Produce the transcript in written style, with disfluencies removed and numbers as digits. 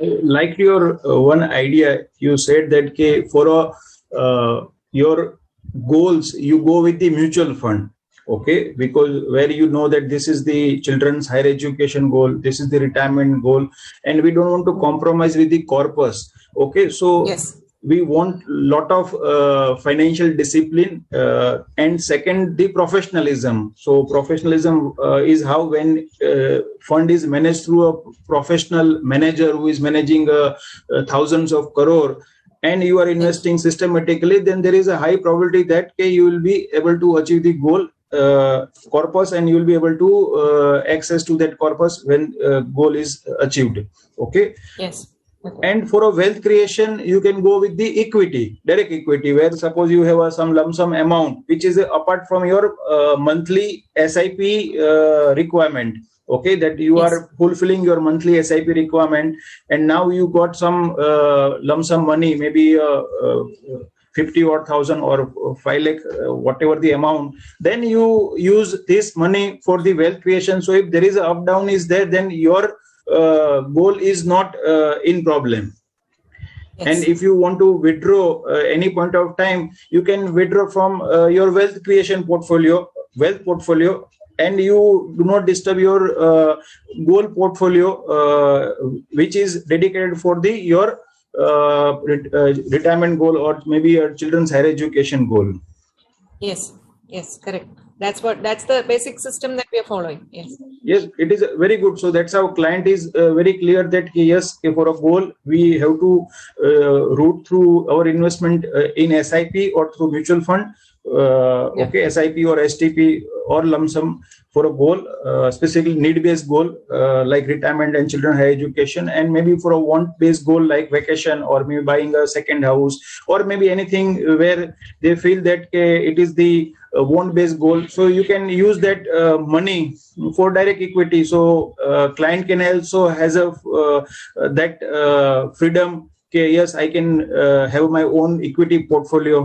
I liked your one idea. You said that for your goals, you go with the mutual fund. Okay, because where you know that this is the children's higher education goal, this is the retirement goal, and we don't want to compromise with the corpus. Okay, so Yes. we want lot of financial discipline, and second, the professionalism. So professionalism is how when fund is managed through a professional manager who is managing thousands of crore, and you are investing systematically, then there is a high probability that you will be able to achieve the goal corpus, and you will be able to access to that corpus when goal is achieved. Okay. Yes. And for a wealth creation, you can go with the equity, direct equity, where suppose you have some lump sum amount which is apart from your monthly SIP requirement. Okay, that you are fulfilling your monthly SIP requirement, and now you got some lump sum money, maybe 50 or 1,000 or 5 lakh, whatever the amount. Then you use this money for the wealth creation. So if there is a up down is there, then your goal is not in problem. Yes. And if you want to withdraw any point of time, you can withdraw from your wealth creation portfolio, and you do not disturb your goal portfolio, which is dedicated for your retirement goal, or maybe your children's higher education goal. Yes, correct. That's the basic system that we are following. Yes, it is very good. So that's how client is very clear that yes, for a goal we have to route through our investment in SIP or through mutual fund. Okay, SIP or STP or lump sum for a goal, specifically need-based goal like retirement and children higher education, and maybe for a want-based goal like vacation, or maybe buying a second house, or maybe anything where they feel that it is the want-based goal. So you can use that money for direct equity. So client can also has a that freedom. Okay, yes, I can have my own equity portfolio.